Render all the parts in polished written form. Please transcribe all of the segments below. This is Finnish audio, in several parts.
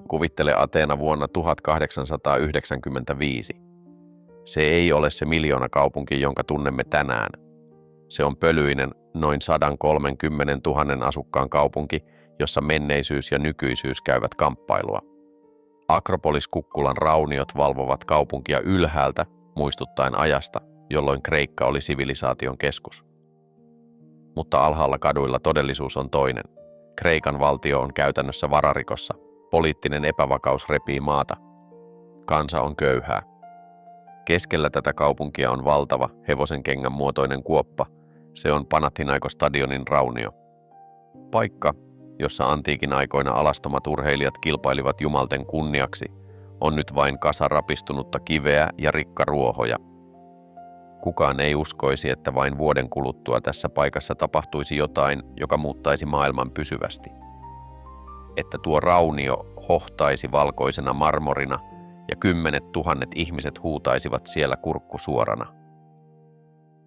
Kuvittele Ateena vuonna 1895. Se ei ole se miljoonakaupunki, jonka tunnemme tänään. Se on pölyinen, noin 130 000 asukkaan kaupunki, jossa menneisyys ja nykyisyys käyvät kamppailua. Akropolis-kukkulan rauniot valvovat kaupunkia ylhäältä, muistuttaen ajasta, jolloin Kreikka oli sivilisaation keskus. Mutta alhaalla kaduilla todellisuus on toinen. Kreikan valtio on käytännössä vararikossa. Poliittinen epävakaus repii maata. Kansa on köyhää. Keskellä tätä kaupunkia on valtava, hevosenkengän muotoinen kuoppa. Se on Panathinaikos-stadionin raunio. Paikka, jossa antiikin aikoina alastomat urheilijat kilpailivat jumalten kunniaksi, on nyt vain kasa rapistunutta kiveä ja rikkaruohoja. Kukaan ei uskoisi, että vain vuoden kuluttua tässä paikassa tapahtuisi jotain, joka muuttaisi maailman pysyvästi. Että tuo raunio hohtaisi valkoisena marmorina ja 10 000 ihmiset huutaisivat siellä kurkku suorana.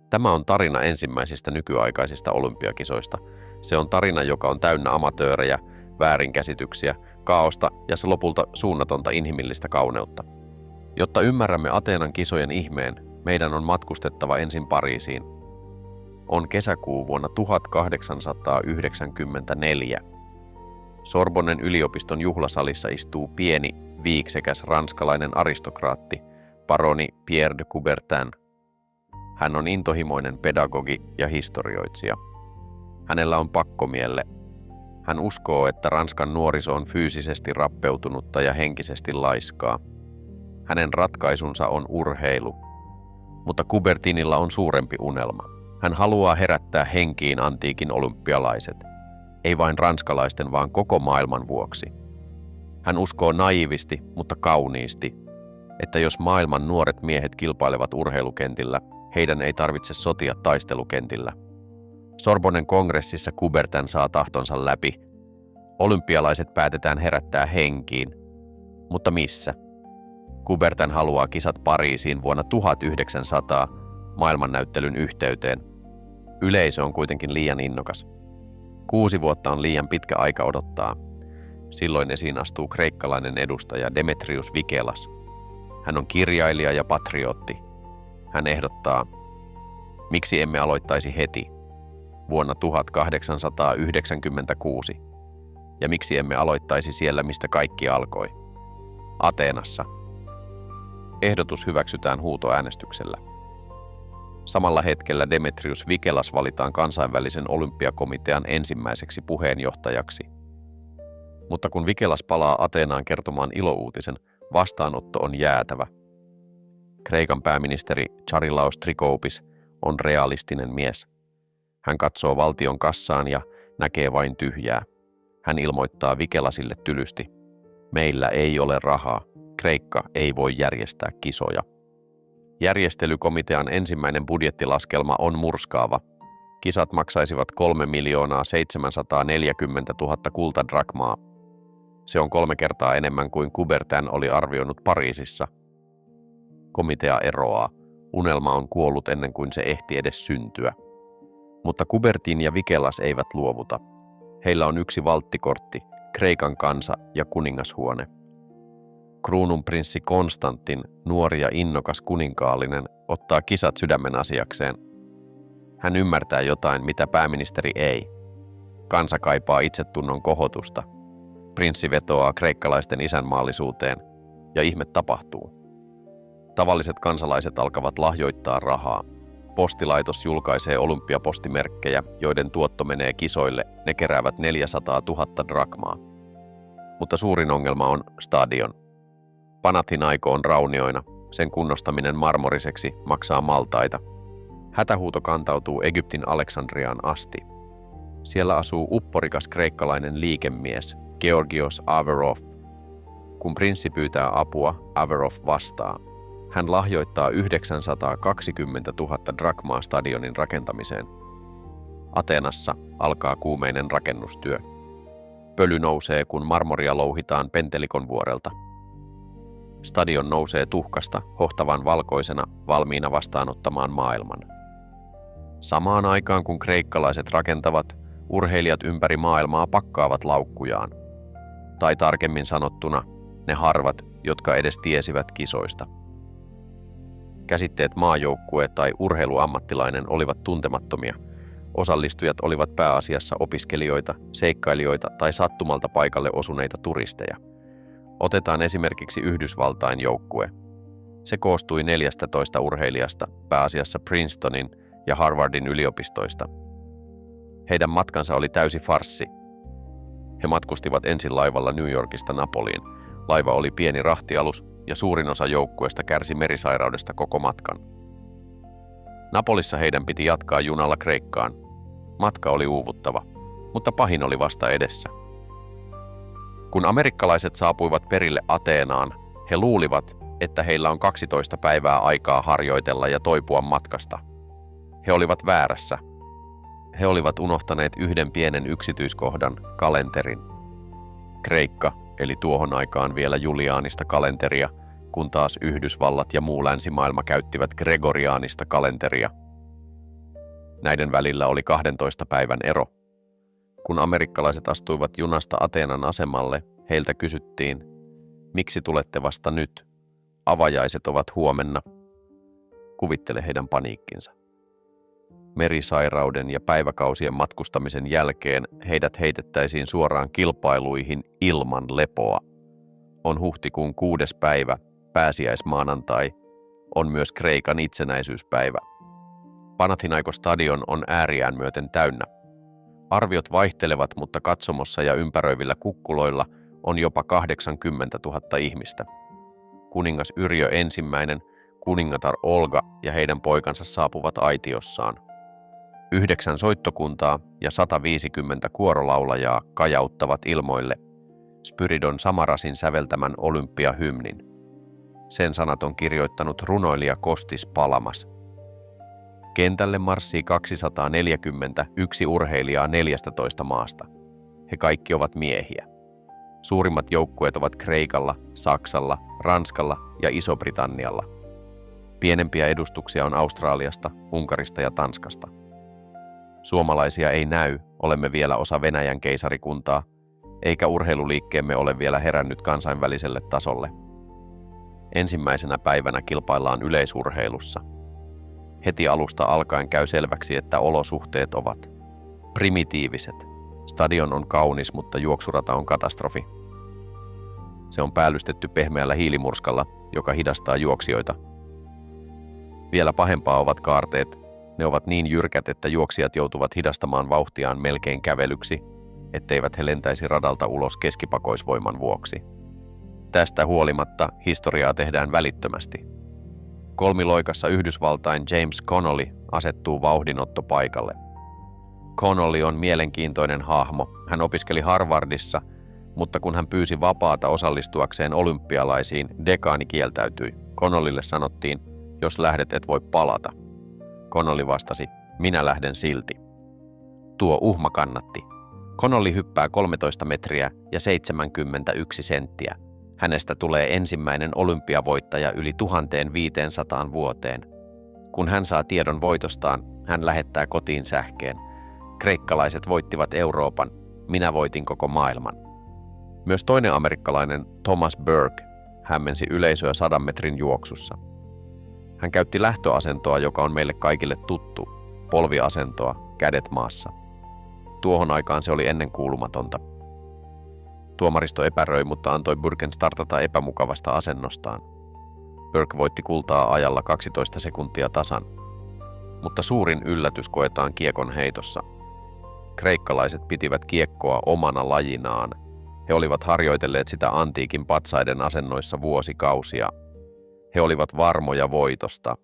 Tämä on tarina ensimmäisistä nykyaikaisista olympiakisoista. Se on tarina, joka on täynnä amatöörejä, väärinkäsityksiä, kaaosta ja se lopulta suunnatonta inhimillistä kauneutta. Jotta ymmärrämme Ateenan kisojen ihmeen, meidän on matkustettava ensin Pariisiin. On kesäkuu vuonna 1894. Sorbonnen yliopiston juhlasalissa istuu pieni, viiksekäs ranskalainen aristokraatti, baroni Pierre de Coubertin. Hän on intohimoinen pedagogi ja historioitsija. Hänellä on pakkomielle. Hän uskoo, että Ranskan nuoriso on fyysisesti rappeutunutta ja henkisesti laiskaa. Hänen ratkaisunsa on urheilu. Mutta Coubertinilla on suurempi unelma. Hän haluaa herättää henkiin antiikin olympialaiset. Ei vain ranskalaisten, vaan koko maailman vuoksi. Hän uskoo naiivisti, mutta kauniisti, että jos maailman nuoret miehet kilpailevat urheilukentillä, heidän ei tarvitse sotia taistelukentillä. Sorbonnen kongressissa Coubertin saa tahtonsa läpi. Olympialaiset päätetään herättää henkiin. Mutta missä? Coubertin haluaa kisat Pariisiin vuonna 1900 maailmannäyttelyn yhteyteen. Yleisö on kuitenkin liian innokas. 6 vuotta on liian pitkä aika odottaa. Silloin esiin astuu kreikkalainen edustaja Demetrius Vikelas. Hän on kirjailija ja patriotti. Hän ehdottaa, miksi emme aloittaisi heti, vuonna 1896, ja miksi emme aloittaisi siellä, mistä kaikki alkoi, Ateenassa. Ehdotus hyväksytään huutoäänestyksellä. Samalla hetkellä Demetrius Vikelas valitaan kansainvälisen olympiakomitean ensimmäiseksi puheenjohtajaksi. Mutta kun Vikelas palaa Ateenaan kertomaan ilouutisen, vastaanotto on jäätävä. Kreikan pääministeri Charilaos Trikoupis on realistinen mies. Hän katsoo valtion kassaan ja näkee vain tyhjää. Hän ilmoittaa Vikelasille tylysti. Meillä ei ole rahaa. Kreikka ei voi järjestää kisoja. Järjestelykomitean ensimmäinen budjettilaskelma on murskaava. Kisat maksaisivat 3 740 000 kultadrakmaa. Se on 3 kertaa enemmän kuin Coubertin oli arvioinut Pariisissa. Komitea eroaa. Unelma on kuollut ennen kuin se ehti edes syntyä. Mutta Coubertin ja Vikelas eivät luovuta. Heillä on yksi valttikortti, Kreikan kansa ja kuningashuone. Kruununprinssi Konstantin, nuori ja innokas kuninkaallinen, ottaa kisat sydämen asiakseen. Hän ymmärtää jotain, mitä pääministeri ei. Kansa kaipaa itsetunnon kohotusta. Prinssi vetoaa kreikkalaisten isänmaallisuuteen, ja ihme tapahtuu. Tavalliset kansalaiset alkavat lahjoittaa rahaa. Postilaitos julkaisee olympiapostimerkkejä, joiden tuotto menee kisoille. Ne keräävät 400 000 drakmaa. Mutta suurin ongelma on stadion. Panathinaiko on raunioina. Sen kunnostaminen marmoriseksi maksaa maltaita. Hätähuuto kantautuu Egyptin Aleksandriaan asti. Siellä asuu upporikas kreikkalainen liikemies, Georgios Averov. Kun prinssi pyytää apua, Averov vastaa. Hän lahjoittaa 920 000 drakmaa stadionin rakentamiseen. Ateenassa alkaa kuumeinen rakennustyö. Pöly nousee, kun marmoria louhitaan Pentelikon vuorelta. Stadion nousee tuhkasta, hohtavan valkoisena, valmiina vastaanottamaan maailman. Samaan aikaan kun kreikkalaiset rakentavat, urheilijat ympäri maailmaa pakkaavat laukkujaan. tai tarkemmin sanottuna ne harvat, jotka edes tiesivät kisoista. Käsitteet maajoukkue tai urheiluammattilainen olivat tuntemattomia. Osallistujat olivat pääasiassa opiskelijoita, seikkailijoita tai sattumalta paikalle osuneita turisteja. Otetaan esimerkiksi Yhdysvaltain joukkue. Se koostui 14 urheilijasta, pääasiassa Princetonin ja Harvardin yliopistoista. Heidän matkansa oli täysi farssi. He matkustivat ensin laivalla New Yorkista Napoliin. Laiva oli pieni rahtialus ja suurin osa joukkueesta kärsi merisairaudesta koko matkan. Napolissa heidän piti jatkaa junalla Kreikkaan. Matka oli uuvuttava, mutta pahin oli vasta edessä. Kun amerikkalaiset saapuivat perille Ateenaan, he luulivat, että heillä on 12 päivää aikaa harjoitella ja toipua matkasta. He olivat väärässä. He olivat unohtaneet yhden pienen yksityiskohdan, kalenterin. Kreikka eli tuohon aikaan vielä juliaanista kalenteria, kun taas Yhdysvallat ja muu länsimaailma käyttivät gregoriaanista kalenteria. Näiden välillä oli 12 päivän ero. Kun amerikkalaiset astuivat junasta Ateenan asemalle, heiltä kysyttiin, miksi tulette vasta nyt? Avajaiset ovat huomenna. Kuvittele heidän paniikkinsa. Merisairauden ja päiväkausien matkustamisen jälkeen heidät heitettäisiin suoraan kilpailuihin ilman lepoa. On huhtikuun 6. päivä, pääsiäismaanantai, on myös Kreikan itsenäisyyspäivä. Panathinaikos-stadion on ääriään myöten täynnä. Arviot vaihtelevat, mutta katsomossa ja ympäröivillä kukkuloilla on jopa 80 000 ihmistä. Kuningas Yrjö I, kuningatar Olga ja heidän poikansa saapuvat aitiossaan. 9 soittokuntaa ja 150 kuorolaulajaa kajauttavat ilmoille Spyridon Samarasin säveltämän olympiahymnin. Sen sanat on kirjoittanut runoilija Kostis Palamas. Kentälle marssii 241 urheilijaa 14 maasta. He kaikki ovat miehiä. Suurimmat joukkueet ovat Kreikalla, Saksalla, Ranskalla ja Iso-Britannialla. Pienempiä edustuksia on Australiasta, Unkarista ja Tanskasta. Suomalaisia ei näy, olemme vielä osa Venäjän keisarikuntaa, eikä urheiluliikkeemme ole vielä herännyt kansainväliselle tasolle. Ensimmäisenä päivänä kilpaillaan yleisurheilussa. Heti alusta alkaen käy selväksi, että olosuhteet ovat primitiiviset. Stadion on kaunis, mutta juoksurata on katastrofi. Se on päällystetty pehmeällä hiilimurskalla, joka hidastaa juoksijoita. Vielä pahempaa ovat kaarteet. Ne ovat niin jyrkät, että juoksijat joutuvat hidastamaan vauhtiaan melkein kävelyksi, etteivät he lentäisi radalta ulos keskipakoisvoiman vuoksi. Tästä huolimatta historiaa tehdään välittömästi. Kolmiloikassa Yhdysvaltain James Connolly asettuu vauhdinottopaikalle. Connolly on mielenkiintoinen hahmo. Hän opiskeli Harvardissa, mutta kun hän pyysi vapaata osallistuakseen olympialaisiin, dekaani kieltäytyi. Connollylle sanottiin, jos lähdet et voi palata. Connolly vastasi, minä lähden silti. Tuo uhma kannatti. Connolly hyppää 13 metriä ja 71 senttiä. Hänestä tulee ensimmäinen olympiavoittaja yli 1500 vuoteen. Kun hän saa tiedon voitostaan, hän lähettää kotiin sähkeen. Kreikkalaiset voittivat Euroopan, minä voitin koko maailman. Myös toinen amerikkalainen Thomas Burke hämmensi yleisöä 100 metrin juoksussa. Hän käytti lähtöasentoa, joka on meille kaikille tuttu, polviasentoa, kädet maassa. Tuohon aikaan se oli ennenkuulumatonta. Tuomaristo epäröi, mutta antoi Burken startata epämukavasta asennostaan. Burke voitti kultaa ajalla 12 sekuntia tasan. Mutta suurin yllätys koetaan kiekon heitossa. Kreikkalaiset pitivät kiekkoa omana lajinaan. He olivat harjoitelleet sitä antiikin patsaiden asennoissa vuosikausia. He olivat varmoja voitosta.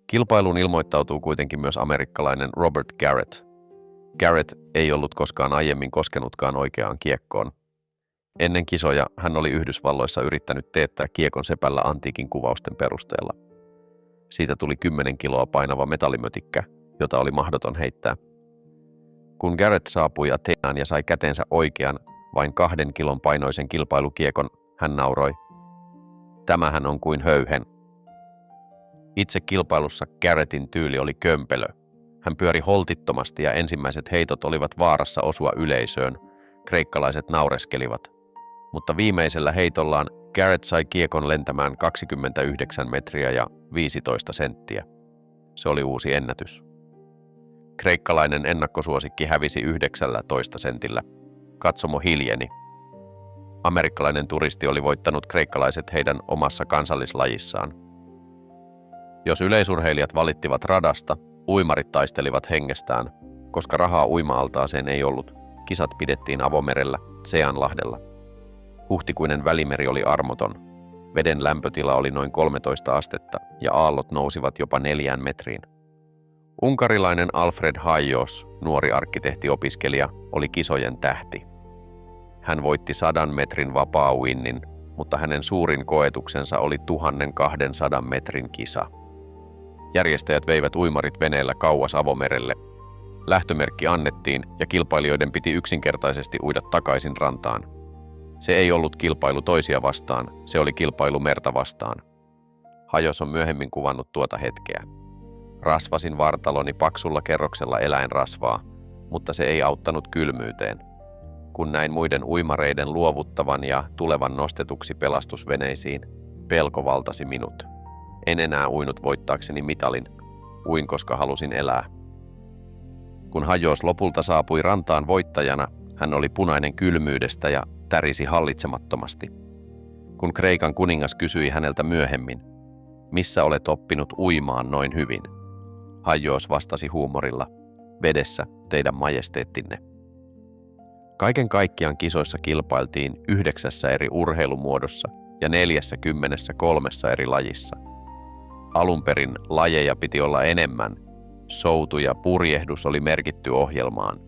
Kilpailuun ilmoittautuu kuitenkin myös amerikkalainen Robert Garrett. Garrett ei ollut koskaan aiemmin koskenutkaan oikeaan kiekkoon. Ennen kisoja hän oli Yhdysvalloissa yrittänyt teettää kiekon sepällä antiikin kuvausten perusteella. Siitä tuli 10 kiloa painava metallimötikkä, jota oli mahdoton heittää. Kun Garrett saapui Ateenaan ja sai käteensä oikean, vain 2 kilon painoisen kilpailukiekon, hän nauroi. Tämähän on kuin höyhen. Itse kilpailussa Garrettin tyyli oli kömpelö. Hän pyöri holtittomasti ja ensimmäiset heitot olivat vaarassa osua yleisöön. Kreikkalaiset naureskelivat. mutta viimeisellä heitollaan Garrett sai kiekon lentämään 29 metriä ja 15 senttiä. Se oli uusi ennätys. Kreikkalainen ennakkosuosikki hävisi 19 sentillä. Katsomo hiljeni. Amerikkalainen turisti oli voittanut kreikkalaiset heidän omassa kansallislajissaan. Jos yleisurheilijat valittivat radasta, uimarit taistelivat hengestään, koska rahaa uima-altaaseen ei ollut. Kisat pidettiin avomerellä, Zeanlahdella. Huhtikuinen välimeri oli armoton. Veden lämpötila oli noin 13 astetta ja aallot nousivat jopa 4 metriin. Unkarilainen Alfred Hajos, nuori arkkitehtiopiskelija, oli kisojen tähti. Hän voitti 100 metrin vapaa-uinnin, mutta hänen suurin koetuksensa oli 1200 metrin kisa. Järjestäjät veivät uimarit veneellä kauas avomerelle. Lähtömerkki annettiin ja kilpailijoiden piti yksinkertaisesti uida takaisin rantaan. Se ei ollut kilpailu toisia vastaan, se oli kilpailu merta vastaan. Hajos on myöhemmin kuvannut tuota hetkeä. Rasvasin vartaloni paksulla kerroksella eläinrasvaa, mutta se ei auttanut kylmyyteen. Kun näin muiden uimareiden luovuttavan ja tulevan nostetuksi pelastusveneisiin, pelko valtasi minut. En enää uinut voittaakseni mitalin. Uin, koska halusin elää. Kun Hajos lopulta saapui rantaan voittajana, hän oli punainen kylmyydestä ja tärisi hallitsemattomasti. Kun Kreikan kuningas kysyi häneltä myöhemmin, missä olet oppinut uimaan noin hyvin? Hajos vastasi huumorilla, vedessä, teidän majesteettinne. Kaiken kaikkiaan kisoissa kilpailtiin 9 eri urheilumuodossa ja 43 eri lajissa. Alun perin lajeja piti olla enemmän, soutu ja purjehdus oli merkitty ohjelmaan,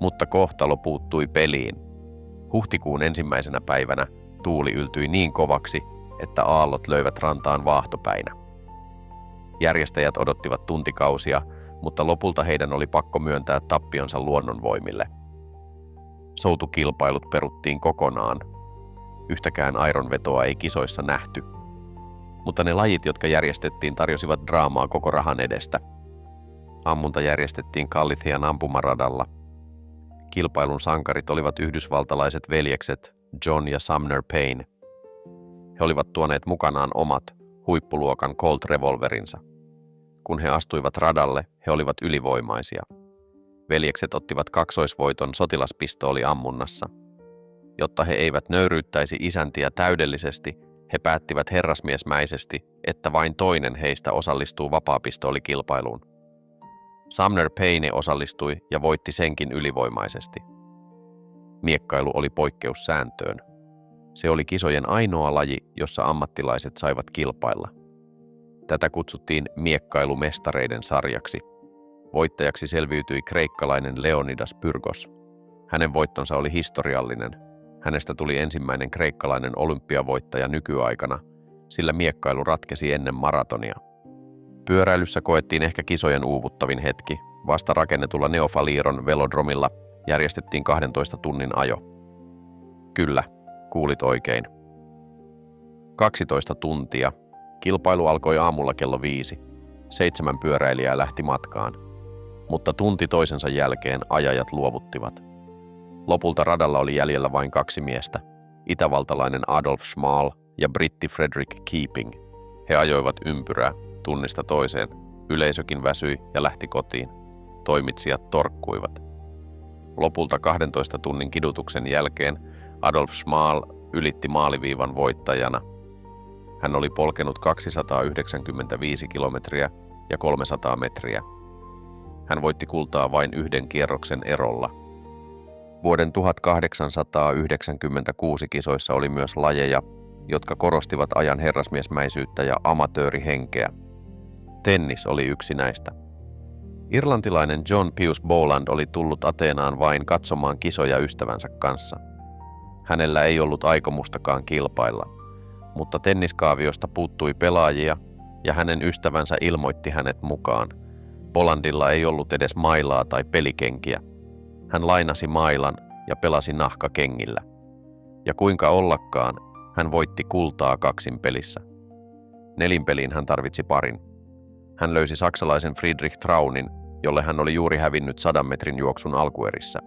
mutta kohtalo puuttui peliin. Huhtikuun 1. päivänä tuuli yltyi niin kovaksi, että aallot löivät rantaan vaahtopäinä. Järjestäjät odottivat tuntikausia, mutta lopulta heidän oli pakko myöntää tappionsa luonnonvoimille. Soutukilpailut peruttiin kokonaan. Yhtäkään aeronvetoa ei kisoissa nähty. Mutta ne lajit, jotka järjestettiin, tarjosivat draamaa koko rahan edestä. Ammunta järjestettiin Kallithian ampumaradalla. Kilpailun sankarit olivat yhdysvaltalaiset veljekset John ja Sumner Payne. He olivat tuoneet mukanaan omat huippuluokan Colt-revolverinsa. Kun he astuivat radalle, he olivat ylivoimaisia. Veljekset ottivat kaksoisvoiton sotilaspistooliammunnassa. Jotta he eivät nöyryyttäisi isäntiä täydellisesti, he päättivät herrasmiesmäisesti, että vain toinen heistä osallistuu vapaapistoolikilpailuun. Sumner Payne osallistui ja voitti senkin ylivoimaisesti. Miekkailu oli poikkeus sääntöön. Se oli kisojen ainoa laji, jossa ammattilaiset saivat kilpailla. Tätä kutsuttiin miekkailumestareiden sarjaksi. Voittajaksi selviytyi kreikkalainen Leonidas Pyrgos. Hänen voittonsa oli historiallinen. Hänestä tuli ensimmäinen kreikkalainen olympiavoittaja nykyaikana, sillä miekkailu ratkesi ennen maratonia. Pyöräilyssä koettiin ehkä kisojen uuvuttavin hetki. Vasta rakennetulla Neofaliron velodromilla järjestettiin 12 tunnin ajo. Kyllä, kuulit oikein. 12 tuntia. Kilpailu alkoi aamulla kello 5. 7 pyöräilijää lähti matkaan. Mutta tunti toisensa jälkeen ajajat luovuttivat. Lopulta radalla oli jäljellä vain 2 miestä, itävaltalainen Adolf Schmal ja britti Frederick Keeping. He ajoivat ympyrää, tunnista toiseen. Yleisökin väsyi ja lähti kotiin. Toimitsijat torkkuivat. Lopulta 12 tunnin kidutuksen jälkeen Adolf Schmal ylitti maaliviivan voittajana. Hän oli polkenut 295 kilometriä ja 300 metriä. Hän voitti kultaa vain 1 kierroksen erolla. Vuoden 1896 kisoissa oli myös lajeja, jotka korostivat ajan herrasmiesmäisyyttä ja amatöörihenkeä. Tennis oli yksi näistä. Irlantilainen John Pius Boland oli tullut Ateenaan vain katsomaan kisoja ystävänsä kanssa. Hänellä ei ollut aikomustakaan kilpailla, mutta tenniskaaviosta puuttui pelaajia ja hänen ystävänsä ilmoitti hänet mukaan. Bolandilla ei ollut edes mailaa tai pelikenkiä. Hän lainasi mailan ja pelasi nahkakengillä. Ja kuinka ollakaan, hän voitti kultaa kaksinpelissä. Nelinpeliin hän tarvitsi parin. Hän löysi saksalaisen Friedrich Traunin, jolle hän oli juuri hävinnyt 100 metrin juoksun alkuerissä.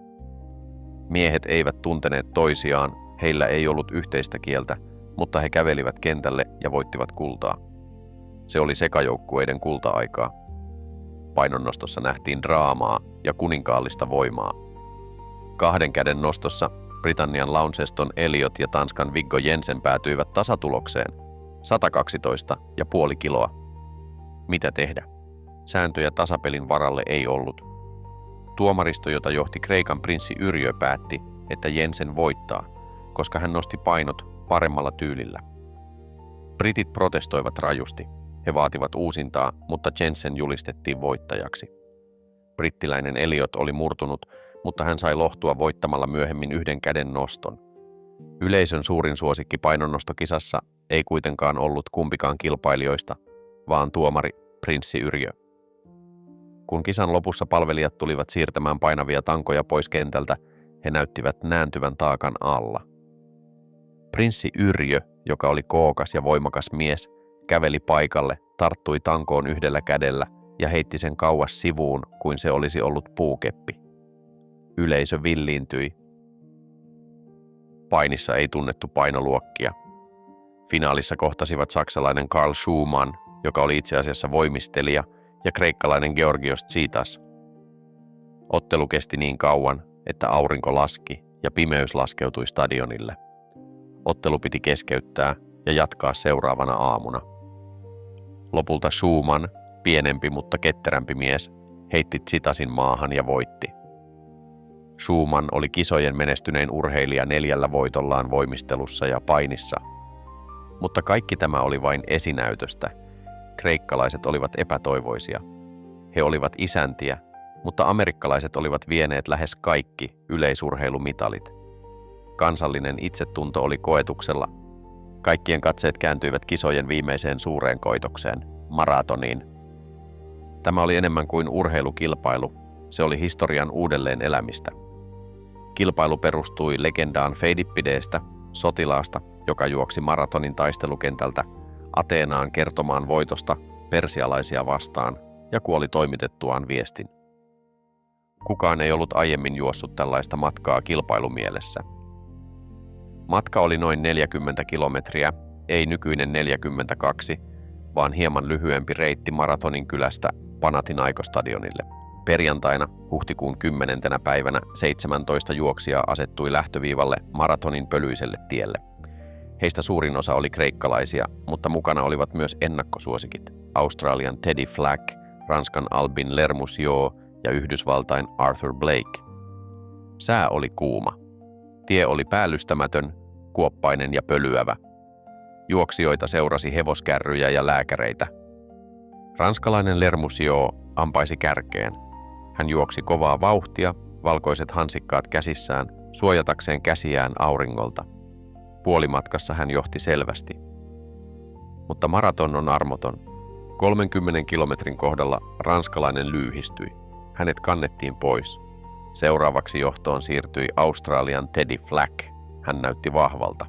Miehet eivät tunteneet toisiaan, Heillä ei ollut yhteistä kieltä, mutta he kävelivät kentälle ja voittivat kultaa. Se oli sekajoukkueiden kulta-aikaa. Painonnostossa nähtiin draamaa ja kuninkaallista voimaa. 2 käden nostossa Britannian Launceston Elliot ja Tanskan Viggo Jensen päätyivät tasatulokseen 112,5 kiloa. Mitä tehdä? Sääntöjä tasapelin varalle ei ollut. Tuomaristo, jota johti Kreikan prinssi Yrjö, päätti, että Jensen voittaa, koska hän nosti painot paremmalla tyylillä. Britit protestoivat rajusti. He vaativat uusintaa, mutta Jensen julistettiin voittajaksi. Brittiläinen Elliot oli murtunut, mutta hän sai lohtua voittamalla myöhemmin 1 käden noston. Yleisön suurin suosikki painonnostokisassa ei kuitenkaan ollut kumpikaan kilpailijoista, vaan tuomari prinssi Yrjö. Kun kisan lopussa palvelijat tulivat siirtämään painavia tankoja pois kentältä, he näyttivät nääntyvän taakan alla. Prinssi Yrjö, joka oli kookas ja voimakas mies, käveli paikalle, tarttui tankoon 1 kädellä ja heitti sen kauas sivuun, kuin se olisi ollut puukeppi. Yleisö villiintyi. Painissa ei tunnettu painoluokkia. Finaalissa kohtasivat saksalainen Karl Schumann, joka oli itse asiassa voimistelija, ja kreikkalainen Georgios Tsitas. Ottelu kesti niin kauan, että aurinko laski ja pimeys laskeutui stadionille. Ottelu piti keskeyttää ja jatkaa seuraavana aamuna. Lopulta Schumann, pienempi mutta ketterämpi mies, heitti Tsitasin maahan ja voitti. Schumann oli kisojen menestynein urheilija 4 voitollaan voimistelussa ja painissa. Mutta kaikki tämä oli vain esinäytöstä. Kreikkalaiset olivat epätoivoisia. He olivat isäntiä, mutta amerikkalaiset olivat vieneet lähes kaikki yleisurheilumitalit. Kansallinen itsetunto oli koetuksella. Kaikkien katseet kääntyivät kisojen viimeiseen suureen koitokseen, maratoniin. Tämä oli enemmän kuin urheilukilpailu, se oli historian uudelleen elämistä. Kilpailu perustui legendaan Feidippideestä, sotilaasta, joka juoksi maratonin taistelukentältä Ateenaan kertomaan voitosta persialaisia vastaan ja kuoli toimitettuaan viestin. Kukaan ei ollut aiemmin juossut tällaista matkaa kilpailumielessä. Matka oli noin 40 kilometriä, ei nykyinen 42, vaan hieman lyhyempi reitti Maratonin kylästä Panathinaikostadionille. Perjantaina, huhtikuun 10. päivänä 17 juoksijaa asettui lähtöviivalle maratonin pölyiselle tielle. Heistä suurin osa oli kreikkalaisia, mutta mukana olivat myös ennakkosuosikit: Australian Teddy Flack, Ranskan Albin Lermousio ja Yhdysvaltain Arthur Blake. Sää oli kuuma. Tie oli päällystämätön, kuoppainen ja pölyävä. Juoksijoita seurasi hevoskärryjä ja lääkäreitä. Ranskalainen Lermousio ampaisi kärkeen. Hän juoksi kovaa vauhtia, valkoiset hansikkaat käsissään, suojatakseen käsiään auringolta. Puolimatkassa hän johti selvästi. Mutta maraton on armoton. 30 kilometrin kohdalla ranskalainen lyyhistyi. Hänet kannettiin pois. Seuraavaksi johtoon siirtyi Australian Teddy Flack. Hän näytti vahvalta.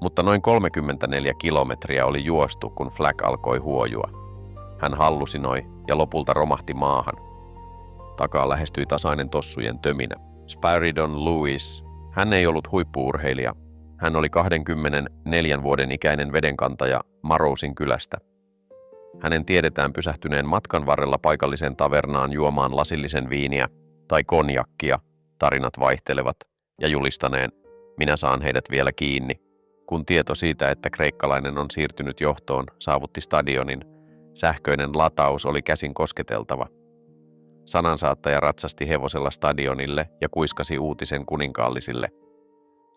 Mutta noin 34 kilometriä oli juostu, kun Flack alkoi huojua. Hän hallusinoi ja lopulta romahti maahan. Takaa lähestyi tasainen tossujen töminä. Spyridon Lewis. Hän ei ollut huippu-urheilija. Hän oli 24 vuoden ikäinen vedenkantaja Marousin kylästä. Hänen tiedetään pysähtyneen matkan varrella paikalliseen tavernaan juomaan lasillisen viiniä tai konjakkia, tarinat vaihtelevat, ja julistaneen, minä saan heidät vielä kiinni. Kun tieto siitä, että kreikkalainen on siirtynyt johtoon, saavutti stadionin, sähköinen lataus oli käsin kosketeltava. Sanansaattaja ratsasti hevosella stadionille ja kuiskasi uutisen kuninkaallisille.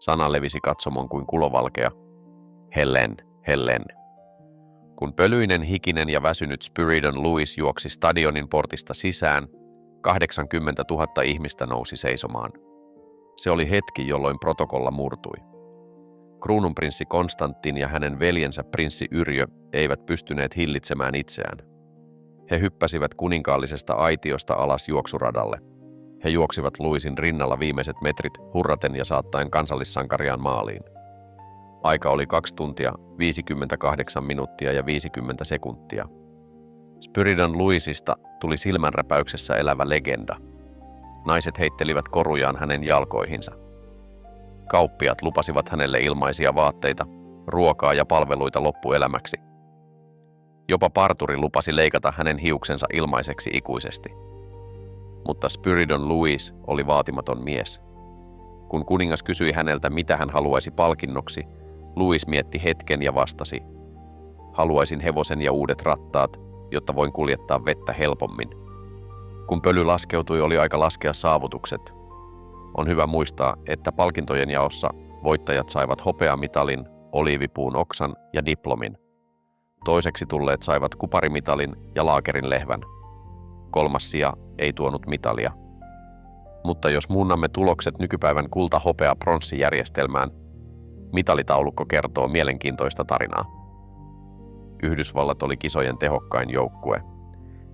Sana levisi katsomon kuin kulovalkea. Hellen, Hellen. Kun pölyinen, hikinen ja väsynyt Spyridon Lewis juoksi stadionin portista sisään, 80 000 ihmistä nousi seisomaan. Se oli hetki, jolloin protokolla murtui. Kruununprinssi Konstantin ja hänen veljensä prinssi Yrjö eivät pystyneet hillitsemään itseään. He hyppäsivät kuninkaallisesta aitiosta alas juoksuradalle. He juoksivat Lewisin rinnalla viimeiset metrit hurraten ja saattaen kansallissankariaan maaliin. Aika oli 2 tuntia, 58 minuuttia ja 50 sekuntia. Spyridon Lewisista tuli silmänräpäyksessä elävä legenda. Naiset heittelivät korujaan hänen jalkoihinsa. Kauppiat lupasivat hänelle ilmaisia vaatteita, ruokaa ja palveluita loppuelämäksi. Jopa parturi lupasi leikata hänen hiuksensa ilmaiseksi ikuisesti. Mutta Spiridon Louis oli vaatimaton mies. Kun kuningas kysyi häneltä, mitä hän haluaisi palkinnoksi, Louis mietti hetken ja vastasi: "Haluaisin hevosen ja uudet rattaat, jotta voin kuljettaa vettä helpommin." Kun pöly laskeutui, oli aika laskea saavutukset. On hyvä muistaa, että palkintojen jaossa voittajat saivat hopeamitalin, oliivipuun oksan ja diplomin. Toiseksi tulleet saivat kuparimitalin ja laakerin lehvän. Kolmas sija ei tuonut mitalia. Mutta jos muunnamme tulokset nykypäivän kulta-hopea-pronssijärjestelmään, mitalitaulukko kertoo mielenkiintoista tarinaa. Yhdysvallat oli kisojen tehokkain joukkue.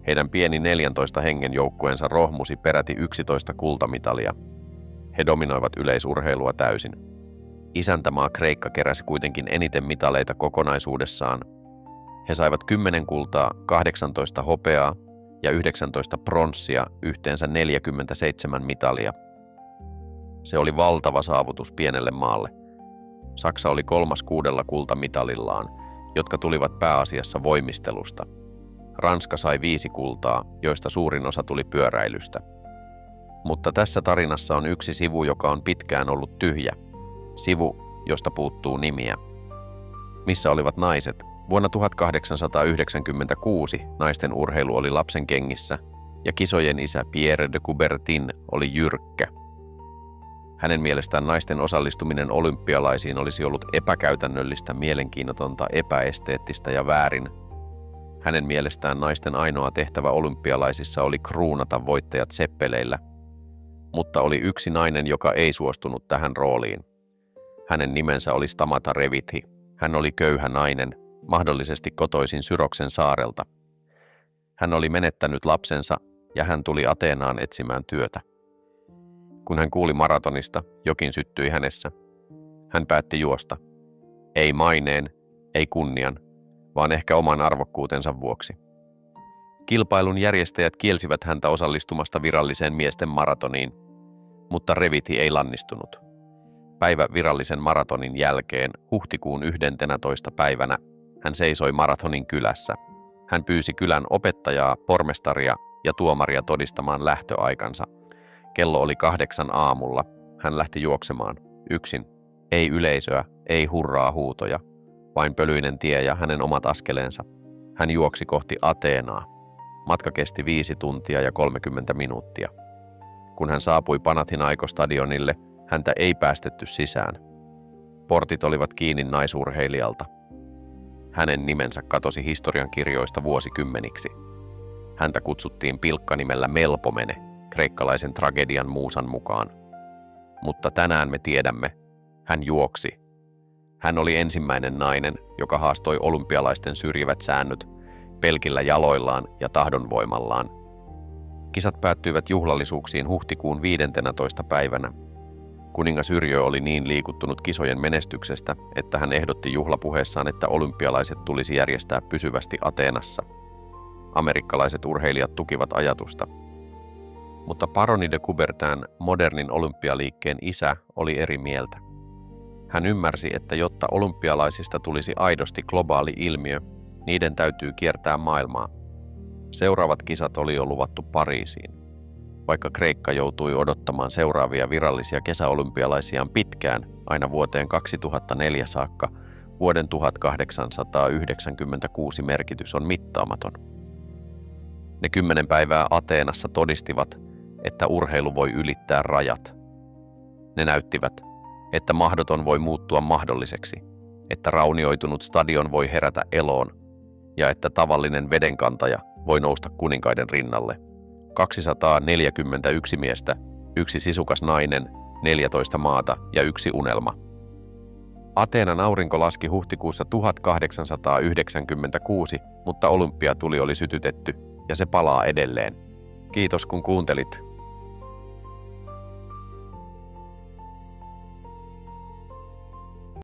Heidän pieni 14 hengen joukkueensa rohmusi peräti 11 kultamitalia. He dominoivat yleisurheilua täysin. Isäntämaa Kreikka keräsi kuitenkin eniten mitaleita kokonaisuudessaan. He saivat 10 kultaa, 18 hopeaa ja 19 pronssia, yhteensä 47 mitalia. Se oli valtava saavutus pienelle maalle. Saksa oli 3. 6 kultamitalillaan, jotka tulivat pääasiassa voimistelusta. Ranska sai 5 kultaa, joista suurin osa tuli pyöräilystä. Mutta tässä tarinassa on yksi sivu, joka on pitkään ollut tyhjä. Sivu, josta puuttuu nimiä. Missä olivat naiset? Vuonna 1896 naisten urheilu oli lapsen kengissä ja kisojen isä Pierre de Coubertin oli jyrkkä. Hänen mielestään naisten osallistuminen olympialaisiin olisi ollut epäkäytännöllistä, mielenkiinnotonta, epäesteettistä ja väärin. Hänen mielestään naisten ainoa tehtävä olympialaisissa oli kruunata voittajat seppeleillä, mutta oli yksi nainen, joka ei suostunut tähän rooliin. Hänen nimensä oli Stamata Revithi. Hän oli köyhä nainen, mahdollisesti kotoisin Syroksen saarelta. Hän oli menettänyt lapsensa ja hän tuli Ateenaan etsimään työtä. Kun hän kuuli maratonista, jokin syttyi hänessä. Hän päätti juosta. Ei maineen, ei kunnian, vaan ehkä oman arvokkuutensa vuoksi. Kilpailun järjestäjät kielsivät häntä osallistumasta viralliseen miesten maratoniin, mutta Revithi ei lannistunut. Päivä virallisen maratonin jälkeen, huhtikuun 11. päivänä, hän seisoi maratonin kylässä. Hän pyysi kylän opettajaa, pormestaria ja tuomaria todistamaan lähtöaikansa. Kello oli 8 aamulla. Hän lähti juoksemaan. Yksin. Ei yleisöä, ei hurraa huutoja. Vain pölyinen tie ja hänen omat askeleensa. Hän juoksi kohti Ateenaa. Matka kesti 5 tuntia ja 30 minuuttia. Kun hän saapui Panathinaikostadionille, häntä ei päästetty sisään. Portit olivat kiinni naisurheilijalta. Hänen nimensä katosi historiankirjoista vuosikymmeniksi. Häntä kutsuttiin pilkkanimellä Melpomene, kreikkalaisen tragedian muusan mukaan. Mutta tänään me tiedämme, hän juoksi. Hän oli ensimmäinen nainen, joka haastoi olympialaisten syrjivät säännöt pelkillä jaloillaan ja tahdonvoimallaan. Kisat päättyivät juhlallisuuksiin huhtikuun 15. päivänä. Kuningas Yrjö oli niin liikuttunut kisojen menestyksestä, että hän ehdotti juhlapuheessaan, että olympialaiset tulisi järjestää pysyvästi Ateenassa. Amerikkalaiset urheilijat tukivat ajatusta. Mutta paroni de Coubertin, modernin olympialiikkeen isä, oli eri mieltä. Hän ymmärsi, että jotta olympialaisista tulisi aidosti globaali ilmiö, niiden täytyy kiertää maailmaa. Seuraavat kisat oli jo luvattu Pariisiin. Vaikka Kreikka joutui odottamaan seuraavia virallisia kesäolympialaisiaan pitkään, aina vuoteen 2004 saakka, vuoden 1896 merkitys on mittaamaton. Ne 10 päivää Ateenassa todistivat, että urheilu voi ylittää rajat. Ne näyttivät, että mahdoton voi muuttua mahdolliseksi, että raunioitunut stadion voi herätä eloon ja että tavallinen vedenkantaja voi nousta kuninkaiden rinnalle. 241 miestä, 1 sisukas nainen, 14 maata ja 1 unelma. Ateenan aurinko laski huhtikuussa 1896, mutta olympiatuli oli sytytetty ja se palaa edelleen. Kiitos kun kuuntelit.